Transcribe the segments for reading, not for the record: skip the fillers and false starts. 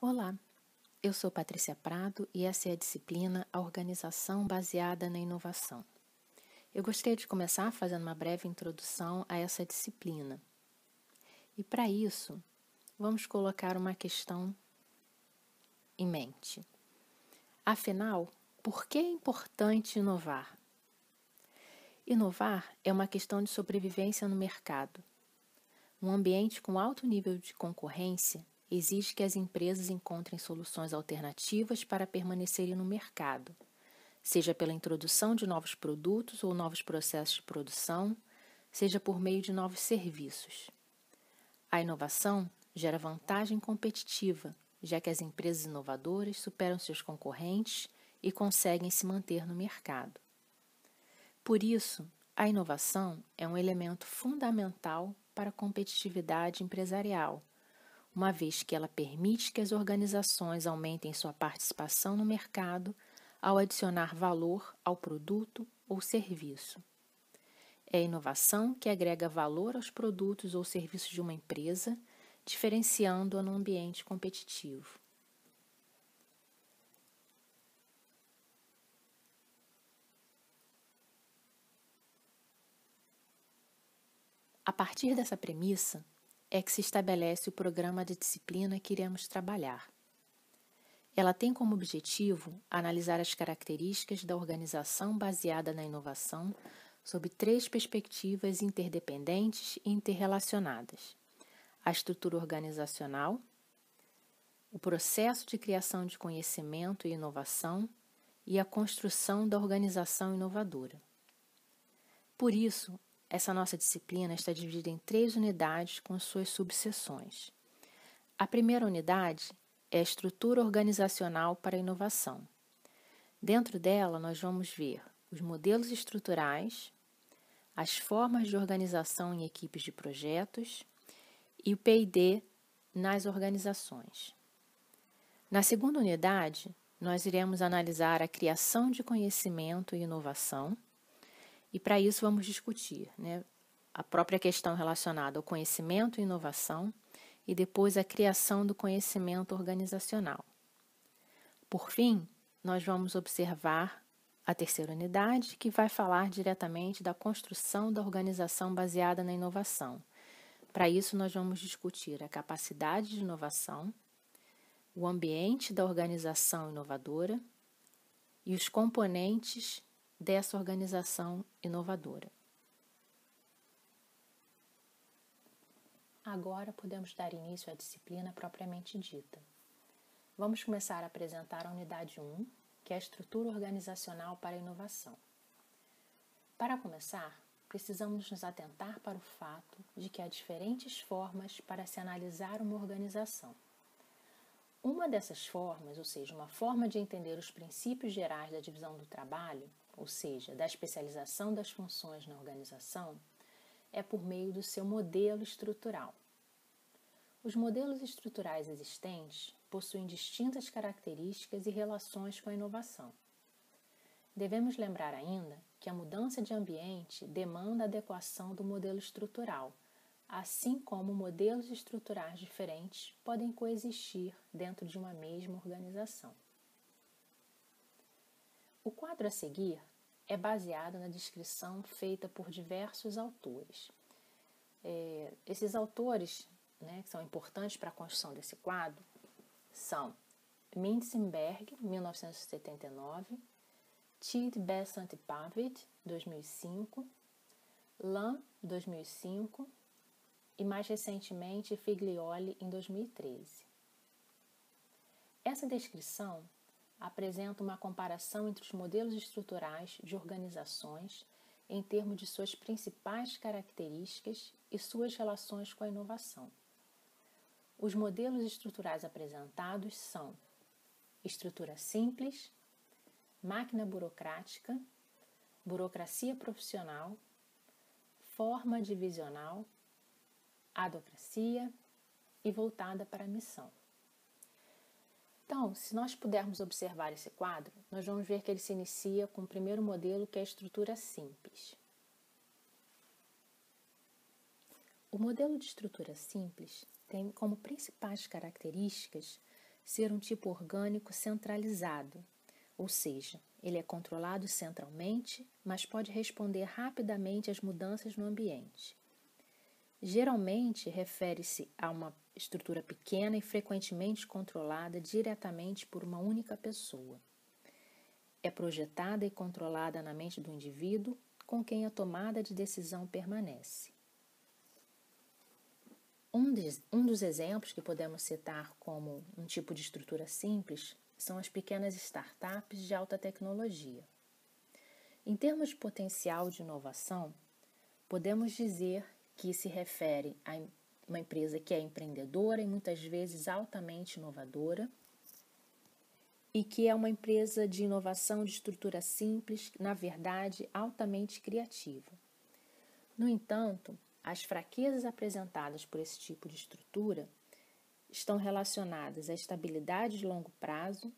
Olá, eu sou Patrícia Prado e essa é a disciplina A Organização Baseada na Inovação. Eu gostaria de começar fazendo uma breve introdução a essa disciplina. E para isso, vamos colocar uma questão em mente. Afinal, por que é importante inovar? Inovar é uma questão de sobrevivência no mercado. Um ambiente com alto nível de concorrência exige que as empresas encontrem soluções alternativas para permanecerem no mercado, seja pela introdução de novos produtos ou novos processos de produção, seja por meio de novos serviços. A inovação gera vantagem competitiva, já que as empresas inovadoras superam seus concorrentes e conseguem se manter no mercado. Por isso, a inovação é um elemento fundamental para a competitividade empresarial, uma vez que ela permite que as organizações aumentem sua participação no mercado ao adicionar valor ao produto ou serviço. É a inovação que agrega valor aos produtos ou serviços de uma empresa, diferenciando-a no ambiente competitivo. A partir dessa premissa, é que se estabelece o programa de disciplina que iremos trabalhar. Ela tem como objetivo analisar as características da organização baseada na inovação sob 3 perspectivas interdependentes e interrelacionadas: a estrutura organizacional, o processo de criação de conhecimento e inovação e a construção da organização inovadora. Por isso, essa nossa disciplina está dividida em 3 unidades com suas subseções. A primeira unidade é a estrutura organizacional para a inovação. Dentro dela, nós vamos ver os modelos estruturais, as formas de organização em equipes de projetos e o P&D nas organizações. Na segunda unidade, nós iremos analisar a criação de conhecimento e inovação, e para isso vamos discutir, a própria questão relacionada ao conhecimento e inovação e depois a criação do conhecimento organizacional. Por fim, nós vamos observar a terceira unidade, que vai falar diretamente da construção da organização baseada na inovação. Para isso, nós vamos discutir a capacidade de inovação, o ambiente da organização inovadora e os componentes dessa organização inovadora. Agora podemos dar início à disciplina propriamente dita. Vamos começar a apresentar a unidade 1, que é a estrutura organizacional para a inovação. Para começar, precisamos nos atentar para o fato de que há diferentes formas para se analisar uma organização. Uma dessas formas, ou seja, uma forma de entender os princípios gerais da divisão do trabalho, ou seja, da especialização das funções na organização, é por meio do seu modelo estrutural. Os modelos estruturais existentes possuem distintas características e relações com a inovação. Devemos lembrar ainda que a mudança de ambiente demanda a adequação do modelo estrutural, assim como modelos estruturais diferentes podem coexistir dentro de uma mesma organização. O quadro a seguir é baseado na descrição feita por diversos autores. Esses autores, que são importantes para a construção desse quadro, são Mintzenberg, 1979, Tid Besant Pavid, 2005, Lam, 2005 e, mais recentemente, Figlioli, em 2013. Essa descrição apresenta uma comparação entre os modelos estruturais de organizações em termos de suas principais características e suas relações com a inovação. Os modelos estruturais apresentados são estrutura simples, máquina burocrática, burocracia profissional, forma divisional, adocracia e voltada para a missão. Então, se nós pudermos observar esse quadro, nós vamos ver que ele se inicia com o primeiro modelo, que é a estrutura simples. O modelo de estrutura simples tem como principais características ser um tipo orgânico centralizado, ou seja, ele é controlado centralmente, mas pode responder rapidamente às mudanças no ambiente. Geralmente, refere-se a uma estrutura pequena e frequentemente controlada diretamente por uma única pessoa. É projetada e controlada na mente do indivíduo com quem a tomada de decisão permanece. Um dos exemplos que podemos citar como um tipo de estrutura simples são as pequenas startups de alta tecnologia. Em termos de potencial de inovação, podemos dizer que se refere a uma empresa que é empreendedora e muitas vezes altamente inovadora, e que é uma empresa de inovação de estrutura simples, na verdade, altamente criativa. No entanto, as fraquezas apresentadas por esse tipo de estrutura estão relacionadas à estabilidade de longo prazo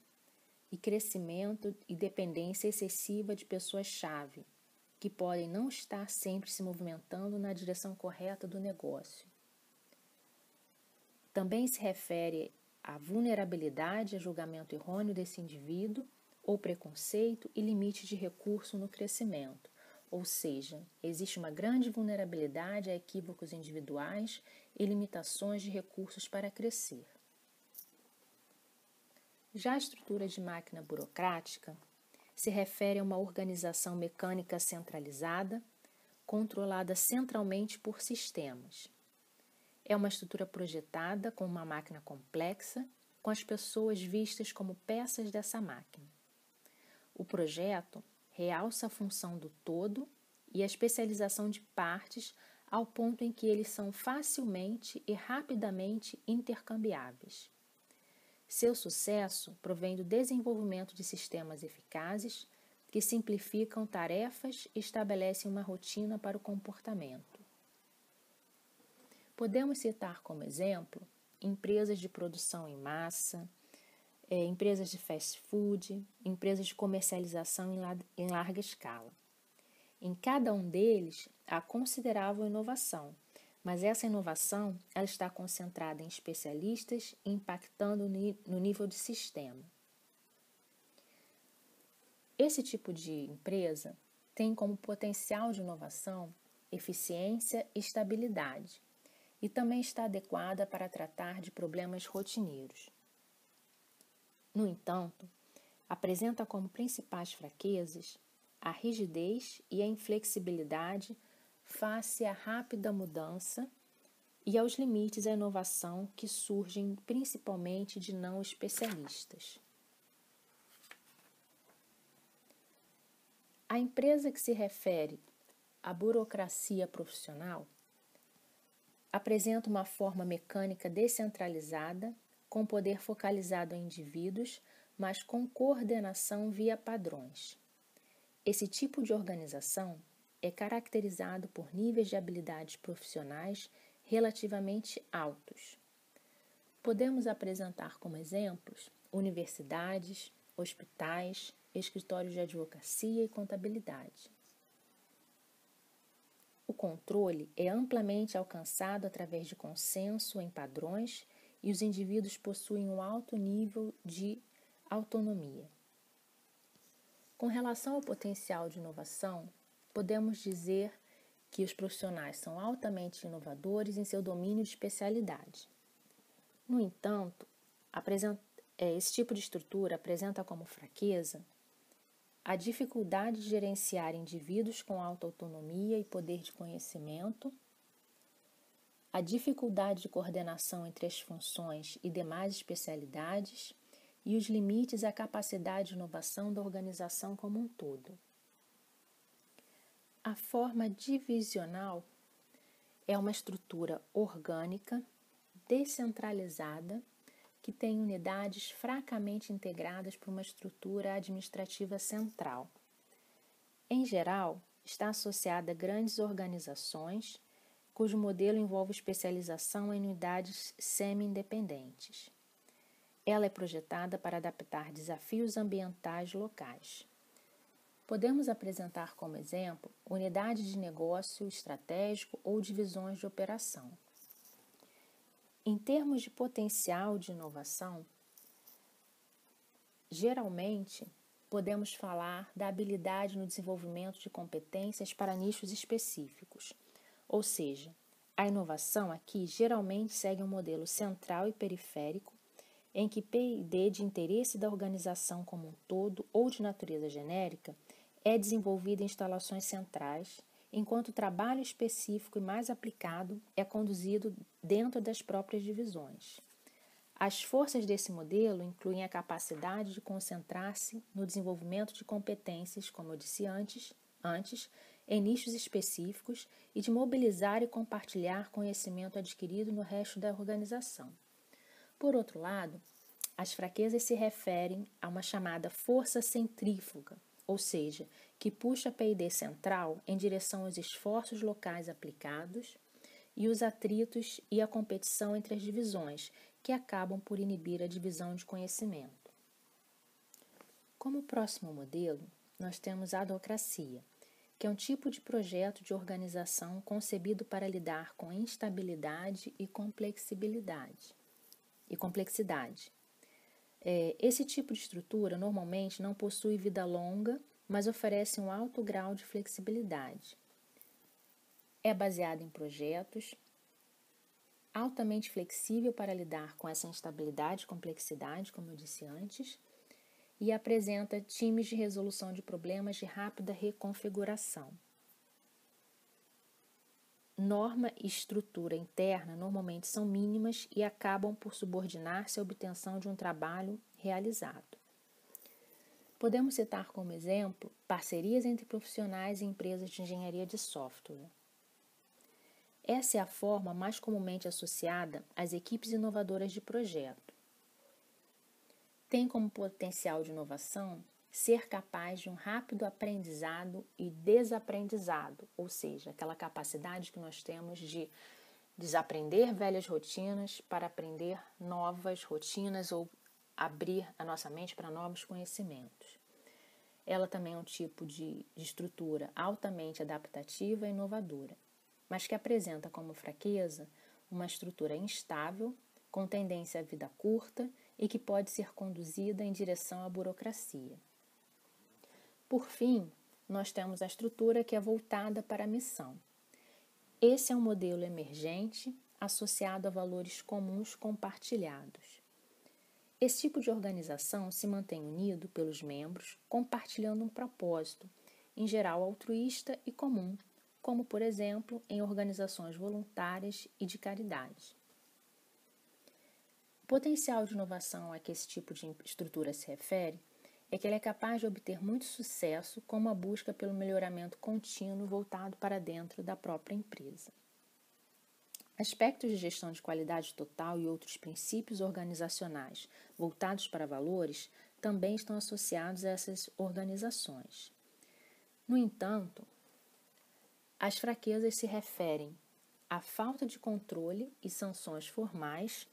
e crescimento e dependência excessiva de pessoas-chave, que podem não estar sempre se movimentando na direção correta do negócio. Também se refere à vulnerabilidade a julgamento errôneo desse indivíduo ou preconceito e limite de recurso no crescimento, ou seja, existe uma grande vulnerabilidade a equívocos individuais e limitações de recursos para crescer. Já a estrutura de máquina burocrática se refere a uma organização mecânica centralizada, controlada centralmente por sistemas. É uma estrutura projetada com uma máquina complexa, com as pessoas vistas como peças dessa máquina. O projeto realça a função do todo e a especialização de partes ao ponto em que eles são facilmente e rapidamente intercambiáveis. Seu sucesso provém do desenvolvimento de sistemas eficazes que simplificam tarefas e estabelecem uma rotina para o comportamento. Podemos citar como exemplo empresas de produção em massa, empresas de fast food, empresas de comercialização em larga escala. Em cada um deles, há considerável inovação, mas essa inovação ela está concentrada em especialistas e impactando no nível de sistema. Esse tipo de empresa tem como potencial de inovação eficiência e estabilidade, e também está adequada para tratar de problemas rotineiros. No entanto, apresenta como principais fraquezas a rigidez e a inflexibilidade face à rápida mudança e aos limites à inovação que surgem principalmente de não especialistas. A empresa que se refere à burocracia profissional apresenta uma forma mecânica descentralizada, com poder focalizado em indivíduos, mas com coordenação via padrões. Esse tipo de organização é caracterizado por níveis de habilidades profissionais relativamente altos. Podemos apresentar como exemplos universidades, hospitais, escritórios de advocacia e contabilidade. O controle é amplamente alcançado através de consenso em padrões e os indivíduos possuem um alto nível de autonomia. Com relação ao potencial de inovação, podemos dizer que os profissionais são altamente inovadores em seu domínio de especialidade. No entanto, esse tipo de estrutura apresenta como fraqueza a dificuldade de gerenciar indivíduos com alta autonomia e poder de conhecimento, a dificuldade de coordenação entre as funções e demais especialidades e os limites à capacidade de inovação da organização como um todo. A forma divisional é uma estrutura orgânica, descentralizada, que tem unidades fracamente integradas por uma estrutura administrativa central. Em geral, está associada a grandes organizações, cujo modelo envolve especialização em unidades semi-independentes. Ela é projetada para adaptar desafios ambientais locais. Podemos apresentar como exemplo unidades de negócio estratégico ou divisões de operação. Em termos de potencial de inovação, Geralmente, podemos falar da habilidade no desenvolvimento de competências para nichos específicos, ou seja, a inovação aqui geralmente segue um modelo central e periférico, em que P&D de interesse da organização como um todo ou de natureza genérica é desenvolvido em instalações centrais, enquanto o trabalho específico e mais aplicado é conduzido dentro das próprias divisões. As forças desse modelo incluem a capacidade de concentrar-se no desenvolvimento de competências, como eu disse antes, em nichos específicos e de mobilizar e compartilhar conhecimento adquirido no resto da organização. Por outro lado, as fraquezas se referem a uma chamada força centrífuga, ou seja, que puxa a P&D central em direção aos esforços locais aplicados e os atritos e a competição entre as divisões, que acabam por inibir a divisão de conhecimento. Como próximo modelo, nós temos a adocracia, que é um tipo de projeto de organização concebido para lidar com instabilidade e complexidade. Esse tipo de estrutura normalmente não possui vida longa, mas oferece um alto grau de flexibilidade. É baseado em projetos, altamente flexível para lidar com essa instabilidade e complexidade, como eu disse antes, e apresenta times de resolução de problemas de rápida reconfiguração. Norma e estrutura interna normalmente são mínimas e acabam por subordinar-se à obtenção de um trabalho realizado. Podemos citar como exemplo parcerias entre profissionais e empresas de engenharia de software. Essa é a forma mais comumente associada às equipes inovadoras de projeto. Tem como potencial de inovação ser capaz de um rápido aprendizado e desaprendizado, ou seja, aquela capacidade que nós temos de desaprender velhas rotinas para aprender novas rotinas ou abrir a nossa mente para novos conhecimentos. Ela também é um tipo de estrutura altamente adaptativa e inovadora, mas que apresenta como fraqueza uma estrutura instável, com tendência à vida curta e que pode ser conduzida em direção à burocracia. Por fim, nós temos a estrutura que é voltada para a missão. Esse é um modelo emergente associado a valores comuns compartilhados. Esse tipo de organização se mantém unido pelos membros, compartilhando um propósito, em geral altruísta e comum, como, por exemplo, em organizações voluntárias e de caridade. O potencial de inovação a que esse tipo de estrutura se refere é que ele é capaz de obter muito sucesso como a busca pelo melhoramento contínuo voltado para dentro da própria empresa. Aspectos de gestão de qualidade total e outros princípios organizacionais voltados para valores também estão associados a essas organizações. No entanto, as fraquezas se referem à falta de controle e sanções formais,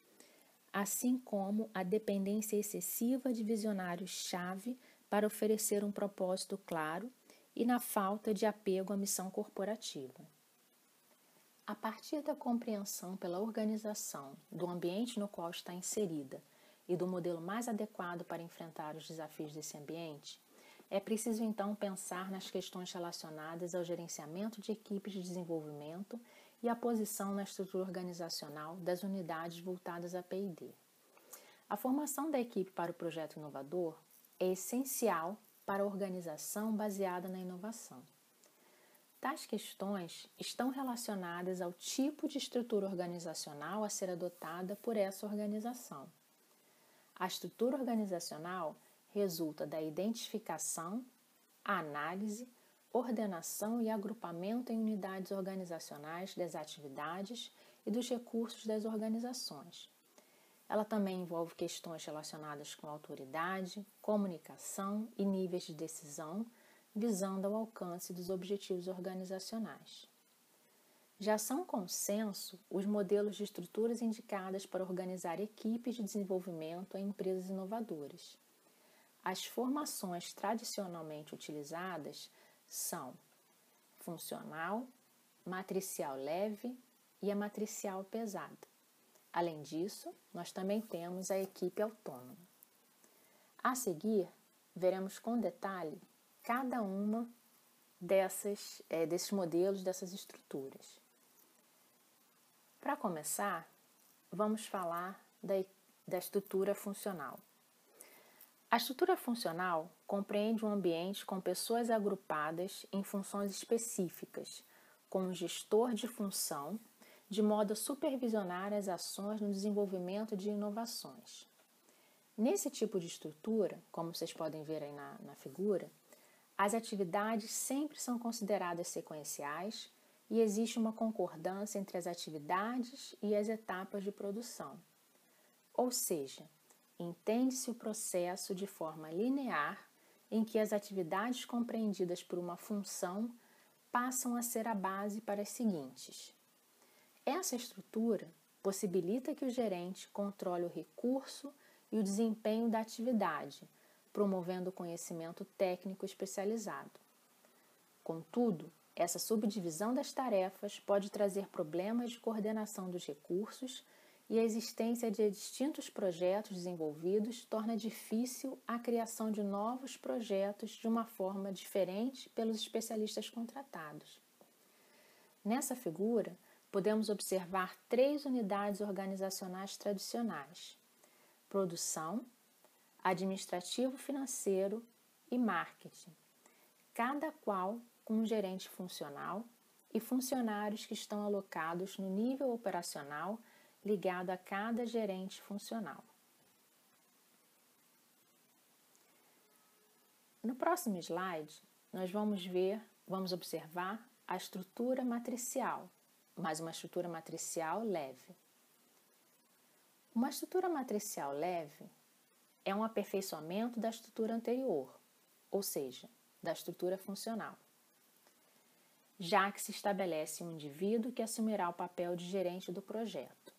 assim como a dependência excessiva de visionários-chave para oferecer um propósito claro e na falta de apego à missão corporativa. A partir da compreensão pela organização do ambiente no qual está inserida e do modelo mais adequado para enfrentar os desafios desse ambiente, é preciso então pensar nas questões relacionadas ao gerenciamento de equipes de desenvolvimento e a posição na estrutura organizacional das unidades voltadas a P&D. A formação da equipe para o projeto inovador é essencial para a organização baseada na inovação. Tais questões estão relacionadas ao tipo de estrutura organizacional a ser adotada por essa organização. A estrutura organizacional resulta da identificação, análise, ordenação e agrupamento em unidades organizacionais das atividades e dos recursos das organizações. Ela também envolve questões relacionadas com autoridade, comunicação e níveis de decisão, visando ao alcance dos objetivos organizacionais. Já são consenso os modelos de estruturas indicadas para organizar equipes de desenvolvimento em empresas inovadoras. As formações tradicionalmente utilizadas são funcional, matricial leve e a matricial pesada. Além disso, nós também temos a equipe autônoma. A seguir, veremos com detalhe cada uma desses modelos, dessas estruturas. Para começar, vamos falar da estrutura funcional. A estrutura funcional compreende um ambiente com pessoas agrupadas em funções específicas, com um gestor de função, de modo a supervisionar as ações no desenvolvimento de inovações. Nesse tipo de estrutura, como vocês podem ver aí na figura, as atividades sempre são consideradas sequenciais e existe uma concordância entre as atividades e as etapas de produção. Ou seja, entende-se o processo de forma linear em que as atividades compreendidas por uma função passam a ser a base para as seguintes. Essa estrutura possibilita que o gerente controle o recurso e o desempenho da atividade, promovendo o conhecimento técnico especializado. Contudo, essa subdivisão das tarefas pode trazer problemas de coordenação dos recursos e a existência de distintos projetos desenvolvidos torna difícil a criação de novos projetos de uma forma diferente pelos especialistas contratados. Nessa figura, podemos observar 3 unidades organizacionais tradicionais: produção, administrativo financeiro e marketing, cada qual com um gerente funcional e funcionários que estão alocados no nível operacional ligado a cada gerente funcional. No próximo slide, nós vamos observar a estrutura matricial, mas uma estrutura matricial leve. Uma estrutura matricial leve é um aperfeiçoamento da estrutura anterior, ou seja, da estrutura funcional, já que se estabelece um indivíduo que assumirá o papel de gerente do projeto.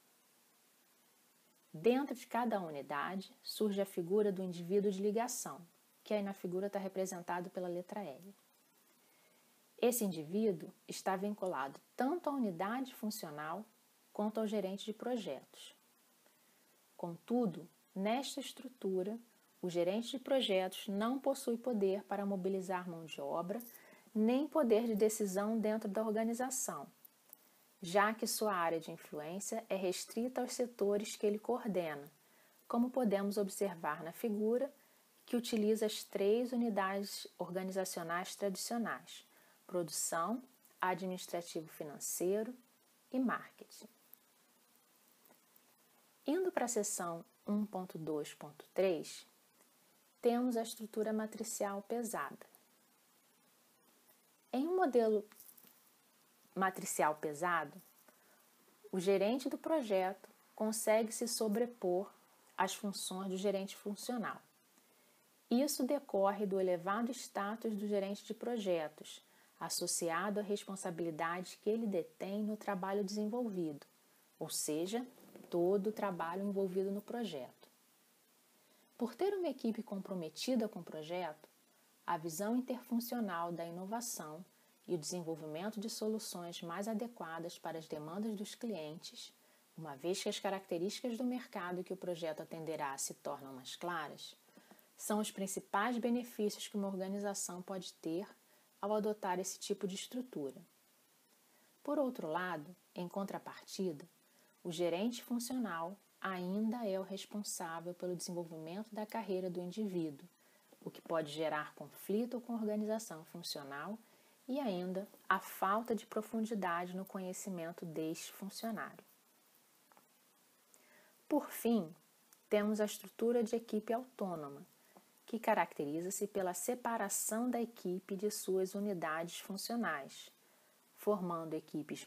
Dentro de cada unidade surge a figura do indivíduo de ligação, que aí na figura está representado pela letra L. Esse indivíduo está vinculado tanto à unidade funcional quanto ao gerente de projetos. Contudo, nesta estrutura, o gerente de projetos não possui poder para mobilizar mão de obra, nem poder de decisão dentro da organização, já que sua área de influência é restrita aos setores que ele coordena, como podemos observar na figura, que utiliza as 3 unidades organizacionais tradicionais: produção, administrativo financeiro e marketing. Indo para a seção 1.2.3, temos a estrutura matricial pesada. Em um modelo matricial pesado, o gerente do projeto consegue se sobrepor às funções do gerente funcional. Isso decorre do elevado status do gerente de projetos, associado à responsabilidade que ele detém no trabalho desenvolvido, ou seja, todo o trabalho envolvido no projeto. Por ter uma equipe comprometida com o projeto, a visão interfuncional da inovação e o desenvolvimento de soluções mais adequadas para as demandas dos clientes, uma vez que as características do mercado que o projeto atenderá se tornam mais claras, são os principais benefícios que uma organização pode ter ao adotar esse tipo de estrutura. Por outro lado, em contrapartida, o gerente funcional ainda é o responsável pelo desenvolvimento da carreira do indivíduo, o que pode gerar conflito com a organização funcional e ainda a falta de profundidade no conhecimento deste funcionário. Por fim, temos a estrutura de equipe autônoma, que caracteriza-se pela separação da equipe de suas unidades funcionais, formando equipes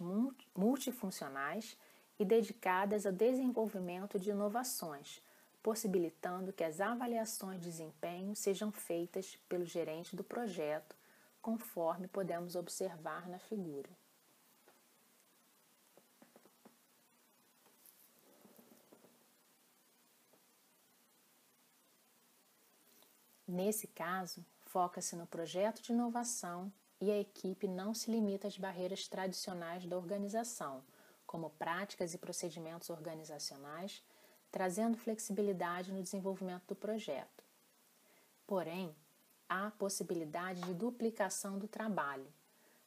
multifuncionais e dedicadas ao desenvolvimento de inovações, possibilitando que as avaliações de desempenho sejam feitas pelo gerente do projeto, conforme podemos observar na figura. Nesse caso, foca-se no projeto de inovação e a equipe não se limita às barreiras tradicionais da organização, como práticas e procedimentos organizacionais, trazendo flexibilidade no desenvolvimento do projeto. Porém, há a possibilidade de duplicação do trabalho,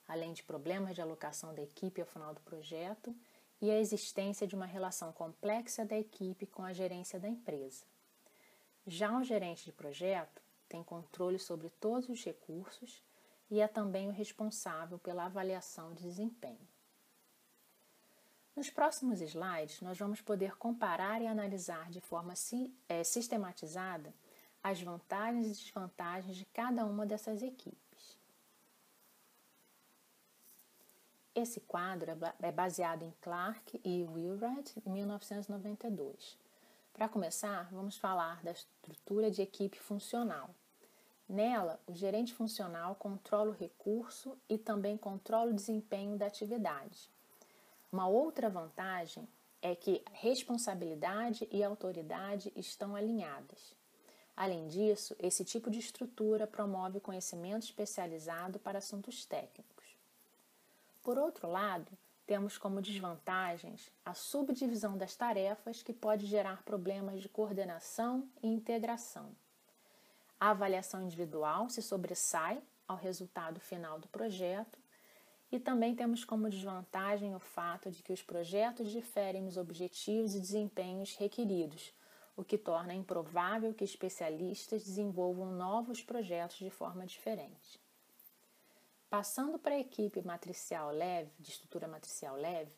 além de problemas de alocação da equipe ao final do projeto e a existência de uma relação complexa da equipe com a gerência da empresa. Já o gerente de projeto tem controle sobre todos os recursos e é também o responsável pela avaliação de desempenho. Nos próximos slides, nós vamos poder comparar e analisar de forma sistematizada as vantagens e desvantagens de cada uma dessas equipes. Esse quadro é baseado em Clark e Wheelwright, em 1992. Para começar, vamos falar da estrutura de equipe funcional. Nela, o gerente funcional controla o recurso e também controla o desempenho da atividade. Uma outra vantagem é que responsabilidade e autoridade estão alinhadas. Além disso, esse tipo de estrutura promove conhecimento especializado para assuntos técnicos. Por outro lado, temos como desvantagens a subdivisão das tarefas, que pode gerar problemas de coordenação e integração. A avaliação individual se sobressai ao resultado final do projeto e também temos como desvantagem o fato de que os projetos diferem nos objetivos e desempenhos requeridos, o que torna improvável que especialistas desenvolvam novos projetos de forma diferente. Passando para a equipe matricial leve, de estrutura matricial leve,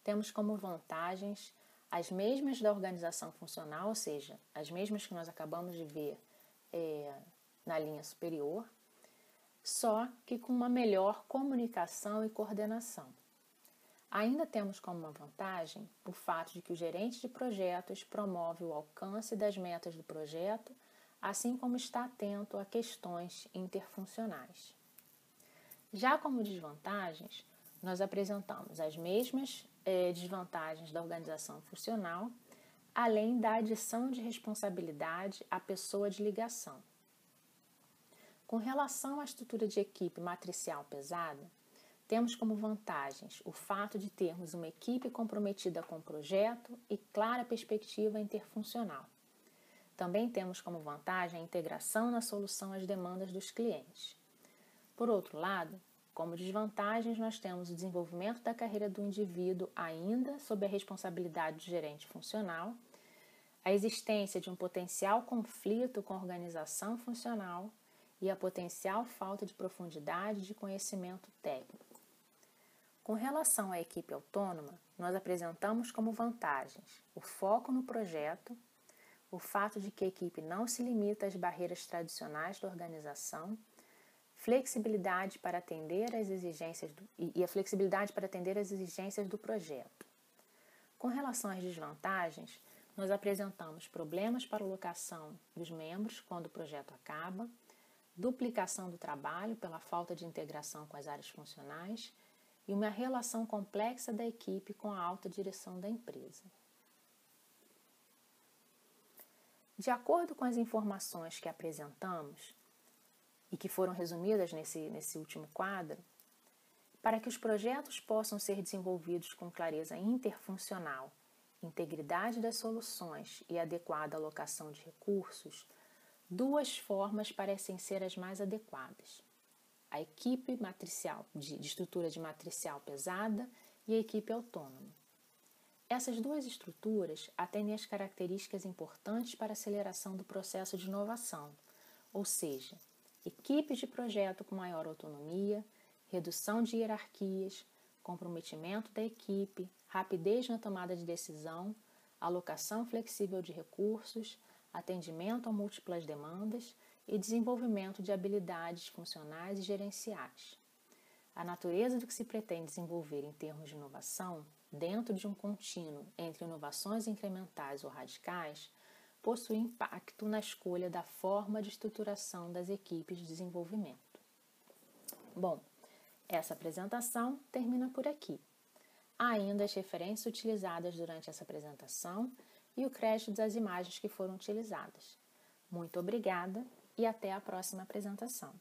temos como vantagens as mesmas da organização funcional, ou seja, as mesmas que nós acabamos de ver na linha superior, só que com uma melhor comunicação e coordenação. Ainda temos como uma vantagem o fato de que o gerente de projetos promove o alcance das metas do projeto, assim como está atento a questões interfuncionais. Já como desvantagens, nós apresentamos as mesmas desvantagens da organização funcional, além da adição de responsabilidade à pessoa de ligação. Com relação à estrutura de equipe matricial pesada, temos como vantagens o fato de termos uma equipe comprometida com o projeto e clara perspectiva interfuncional. Também temos como vantagem a integração na solução às demandas dos clientes. Por outro lado, como desvantagens, nós temos o desenvolvimento da carreira do indivíduo ainda sob a responsabilidade do gerente funcional, a existência de um potencial conflito com a organização funcional e a potencial falta de profundidade de conhecimento técnico. Com relação à equipe autônoma, nós apresentamos como vantagens o foco no projeto, o fato de que a equipe não se limita às barreiras tradicionais da organização, flexibilidade para atender às exigências a flexibilidade para atender às exigências do projeto. Com relação às desvantagens, nós apresentamos problemas para a alocação dos membros quando o projeto acaba, duplicação do trabalho pela falta de integração com as áreas funcionais e uma relação complexa da equipe com a alta direção da empresa. De acordo com as informações que apresentamos e que foram resumidas nesse último quadro, para que os projetos possam ser desenvolvidos com clareza interfuncional, integridade das soluções e adequada alocação de recursos, duas formas parecem ser as mais adequadas: a equipe matricial de estrutura de matricial pesada e a equipe autônoma. Essas duas estruturas atendem às características importantes para a aceleração do processo de inovação, ou seja, equipes de projeto com maior autonomia, redução de hierarquias, comprometimento da equipe, rapidez na tomada de decisão, alocação flexível de recursos, atendimento a múltiplas demandas e desenvolvimento de habilidades funcionais e gerenciais. A natureza do que se pretende desenvolver em termos de inovação, dentro de um contínuo entre inovações incrementais ou radicais, possui impacto na escolha da forma de estruturação das equipes de desenvolvimento. Bom, essa apresentação termina por aqui. Há ainda as referências utilizadas durante essa apresentação e o crédito das imagens que foram utilizadas. Muito obrigada e até a próxima apresentação.